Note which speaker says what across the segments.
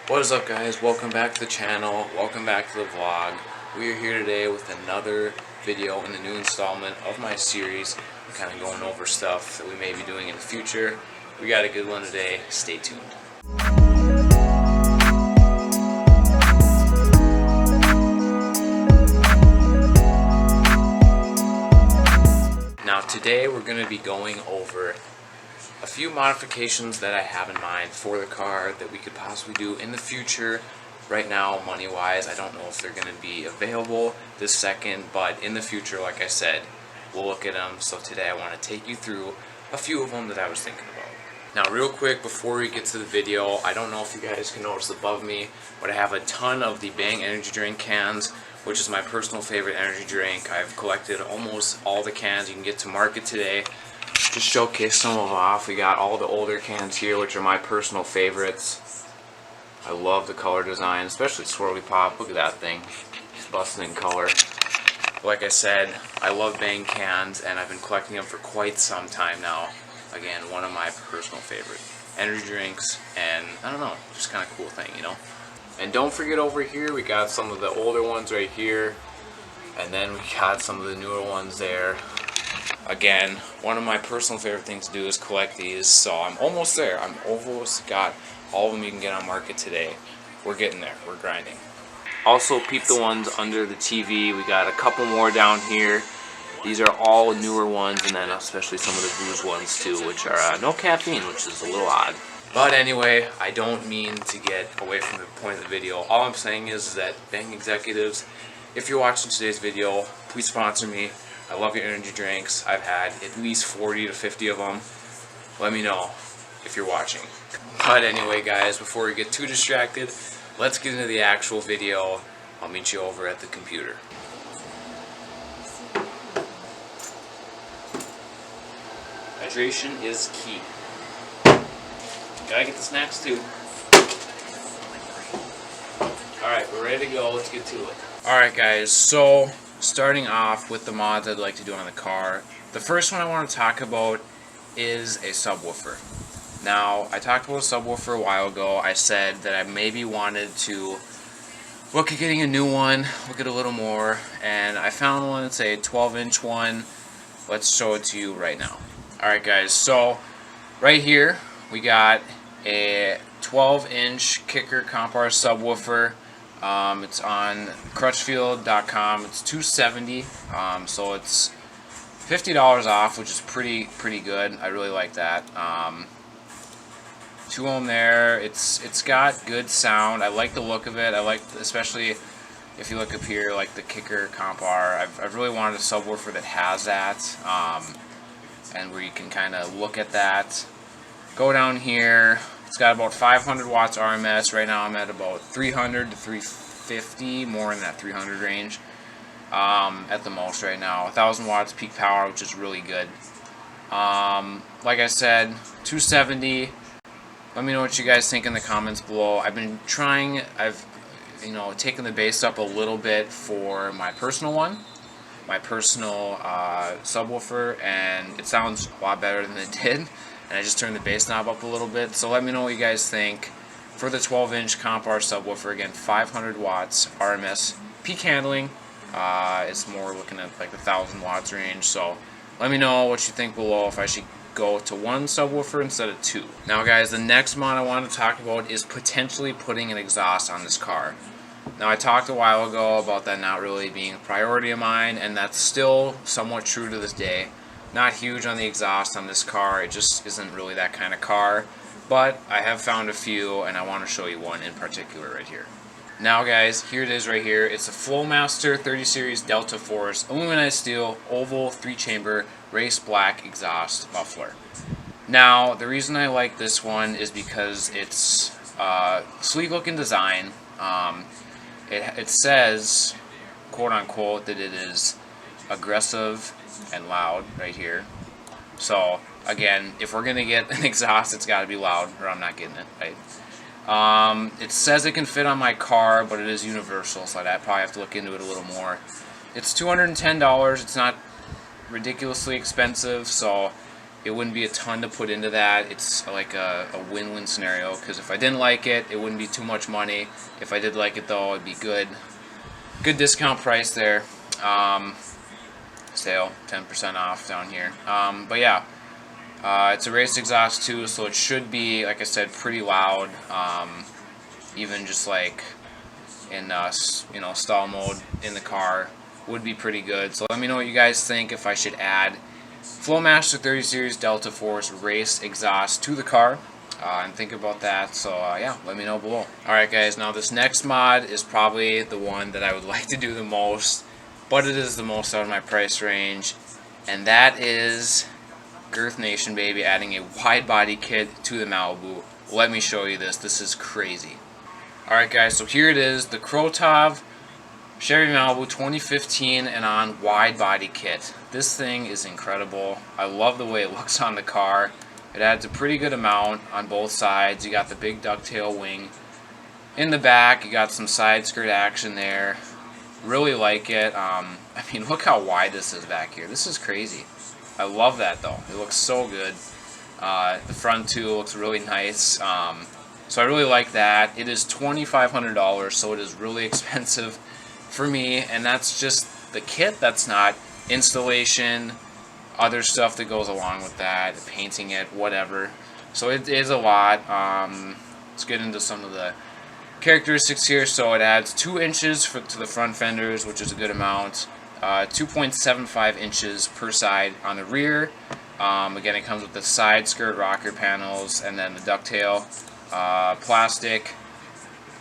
Speaker 1: What is up, guys? Welcome back to the channel. Welcome back to the vlog. We are here today with another video in the new installment of my series. I'm kind of going over stuff that we may be doing in the future. We got a good one today. Stay tuned. Now today we're going to be going over a few modifications that I have in mind for the car that we could possibly do in the future. Right now, money wise, I don't know if they're going to be available this second, but in the future, like I said, we'll look at them. So today I want to take you through a few of them that I was thinking about. Now real quick before we get to the video, I don't know if you guys can notice above me, but I have a ton of the Bang energy drink cans, which is my personal favorite energy drink. I've collected almost all the cans you can get to market today. Just showcase some of them off. We got all the older cans here, which are my personal favorites. I love the color design, especially Swirly Pop. Look at that thing. It's busting in color. Like I said, I love Bang cans, and I've been collecting them for quite some time now. Again, one of my personal favorite energy drinks, and I don't know, just kind of cool thing, you know? And don't forget over here, we got some of the older ones right here, and then we got some of the newer ones there. Again, one of my personal favorite things to do is collect these, so I'm almost there. I'm almost got all of them you can get on market today. We're getting there. We're grinding. Also, peep the ones under the TV. We got a couple more down here. These are all newer ones, and then especially some of the booze ones too, which are no caffeine, which is a little odd. But anyway, I don't mean to get away from the point of the video. All I'm saying is that Bang executives, if you're watching today's video, please sponsor me. I love your energy drinks. I've had at least 40 to 50 of them. Let me know if you're watching. But anyway, guys, before we get too distracted, let's get into the actual video. I'll meet you over at the computer. Hydration is key. Gotta get the snacks too. Alright, we're ready to go. Let's get to it. Alright, guys, so starting off with the mods I'd like to do on the car. The first one I want to talk about is a subwoofer. Now, I talked about a subwoofer a while ago. I said that I maybe wanted to look at getting a new one, look at a little more, and I found one. It's a 12-inch one. Let's show it to you right now. Alright, guys, so right here we got a 12-inch Kicker Compar subwoofer. It's on Crutchfield.com. It's $270, so it's $50 off, which is pretty good. I really like that. Two of them there. It's got good sound. I like the look of it. I like, especially if you look up here, like the Kicker Compar. I've really wanted a subwoofer that has that, and where you can kind of look at that. Go down here. It's got about 500 watts RMS. Right now I'm at about 300 to 350, more in that 300 range at the most right now. 1,000 watts peak power, which is really good. Like I said, 270. Let me know what you guys think in the comments below. I've been trying, I've taken the bass up a little bit for my personal one, my personal subwoofer, and it sounds a lot better than it did. And I just turned the bass knob up a little bit. So let me know what you guys think for the 12-inch Compar subwoofer. Again, 500 watts RMS peak handling. It's more looking at like the 1,000 watts range. So let me know what you think below, if I should go to one subwoofer instead of two. Now, guys, the next mod I want to talk about is potentially putting an exhaust on this car. Now, I talked a while ago about that not really being a priority of mine, and that's still somewhat true to this day. Not huge on the exhaust on this car. It just isn't really that kind of car. But I have found a few, and I want to show you one in particular right here. Now, guys, here it is right here. It's a Flowmaster 30 Series Delta Force aluminized steel oval 3-chamber race black exhaust muffler. Now, the reason I like this one is because it's sleek looking design. It says, quote unquote, that it is aggressive and loud right here. So again, if we're gonna get an exhaust, it's got to be loud, or I'm not getting it. Right? It says it can fit on my car, but it is universal, so I'd probably have to look into it a little more. It's $210. It's not ridiculously expensive, so it wouldn't be a ton to put into that. It's like a win-win scenario, because if I didn't like it, it wouldn't be too much money. If I did like it though, it'd be good discount price there. Sale 10% off down here. But yeah, it's a race exhaust too, so it should be, like I said, pretty loud. Even just like in stall mode in the car would be pretty good. So let me know what you guys think, if I should add Flowmaster 30 Series Delta Force race exhaust to the car, and think about that. So yeah, let me know below. Alright guys, now this next mod is probably the one that I would like to do the most, but it is the most out of my price range, and that is Girth Nation, baby, adding a wide body kit to the Malibu. Let me show you this. This is crazy. Alright guys, so here it is, the Krotov Chevy Malibu 2015 and on wide body kit. This thing is incredible. I love the way it looks on the car. It adds a pretty good amount on both sides. You got the big ducktail wing in the back. You got some side skirt action there. Really like it. I mean, look how wide this is back here. This is crazy. I love that though. It looks so good. The front too looks really nice. So I really like that. It is $2,500, so it is really expensive for me, and that's just the kit. That's not installation, other stuff that goes along with that, painting it, whatever. So it is a lot. Let's get into some of the characteristics here. So it adds 2 inches to the front fenders, which is a good amount. 2.75 inches per side on the rear. Again, it comes with the side skirt rocker panels and then the ducktail plastic.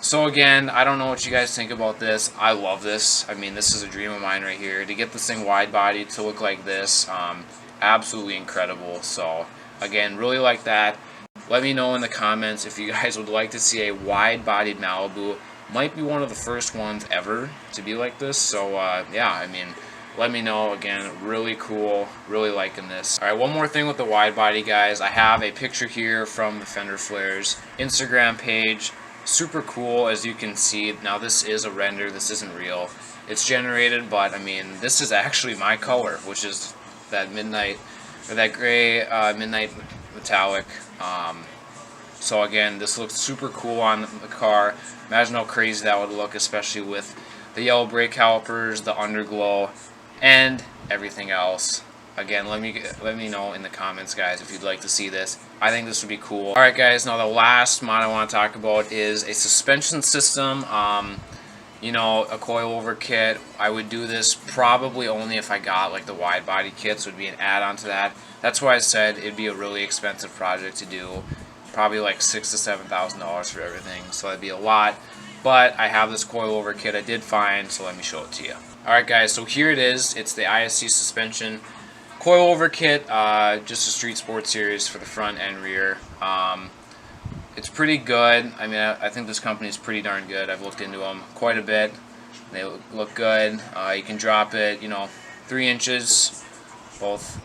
Speaker 1: So again, I don't know what you guys think about this. I love this. I mean, this is a dream of mine right here. To get this thing wide body to look like this, absolutely incredible. So again, really like that. Let me know in the comments if you guys would like to see a wide bodied Malibu. Might be one of the first ones ever to be like this. So yeah, I mean, let me know. Again, really cool, really liking this. Alright, one more thing with the wide body, guys. I have a picture here from the Fender Flares Instagram page. Super cool, as you can see. Now this is a render, this isn't real. It's generated, but I mean, this is actually my color, which is that midnight, or that gray midnight metallic. So again, this looks super cool on the car. Imagine how crazy that would look, especially with the yellow brake calipers, the underglow, and everything else. Again, let me know in the comments, guys, if you'd like to see this. I think this would be cool. Alright guys, now the last mod I want to talk about is a suspension system. You know, a coilover kit. I would do this probably only if I got like the wide body kits, would be an add-on to that. That's why I said it'd be a really expensive project to do. Probably like $6,000 to $7,000 for everything, so that'd be a lot. But I have this coilover kit I did find, so let me show it to you. Alright guys, so here it is. It's the ISC suspension coilover kit, just a Street Sports series for the front and rear. It's pretty good. I mean, I think this company is pretty darn good. I've looked into them quite a bit. They look good. You can drop it, you know, 3 inches, both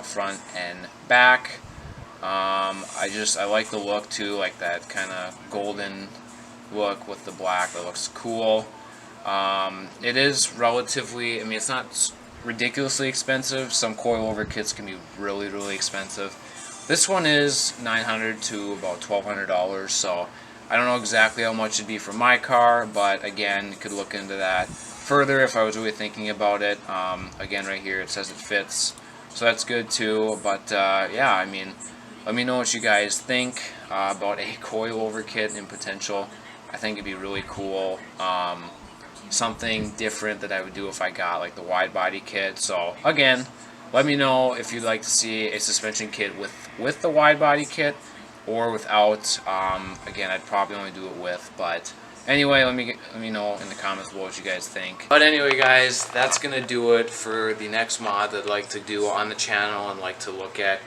Speaker 1: front and back. I like the look too, like that kind of golden look with the black. That looks cool. It is relatively, I mean, it's not ridiculously expensive. Some coilover kits can be really, really expensive. This one is $900 to about $1,200, so I don't know exactly how much it'd be for my car, but again, you could look into that further if I was really thinking about it. Again, right here it says it fits, so that's good too. But yeah, I mean, let me know what you guys think about a coilover kit in potential. I think it'd be really cool. Something different that I would do if I got like the wide body kit. So again, let me know if you'd like to see a suspension kit with the wide body kit or without. Again, I'd probably only do it with, but anyway, let me know in the comments below what you guys think. But anyway, guys, that's gonna do it for the next mod that I'd like to do on the channel and like to look at.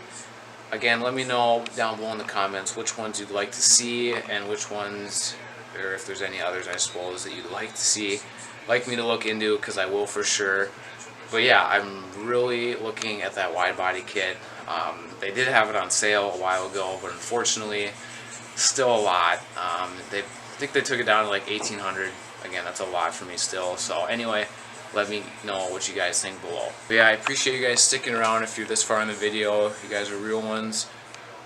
Speaker 1: Again, let me know down below in the comments which ones you'd like to see and which ones, or if there's any others, I suppose, that you'd like to see, like me to look into, because I will for sure. But yeah, I'm really looking at that wide body kit. They did have it on sale a while ago, but unfortunately, still a lot. I think they took it down to like $1,800. Again, that's a lot for me still. So anyway, let me know what you guys think below. But yeah, I appreciate you guys sticking around if you're this far in the video. You guys are real ones.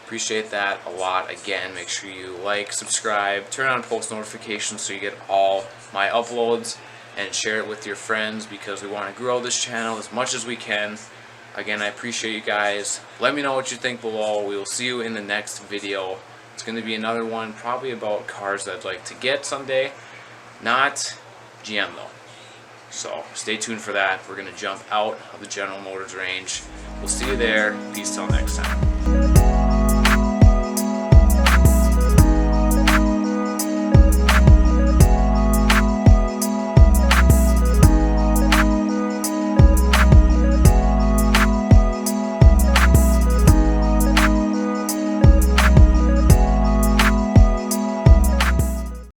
Speaker 1: Appreciate that a lot. Again, make sure you like, subscribe, turn on post notifications so you get all my uploads, and share it with your friends because we want to grow this channel as much as we can. Again, I appreciate you guys. Let me know what you think below. We will see you in the next video. It's going to be another one probably about cars that I'd like to get someday. Not GM though. So stay tuned for that. We're going to jump out of the General Motors range. We'll see you there. Peace till next time.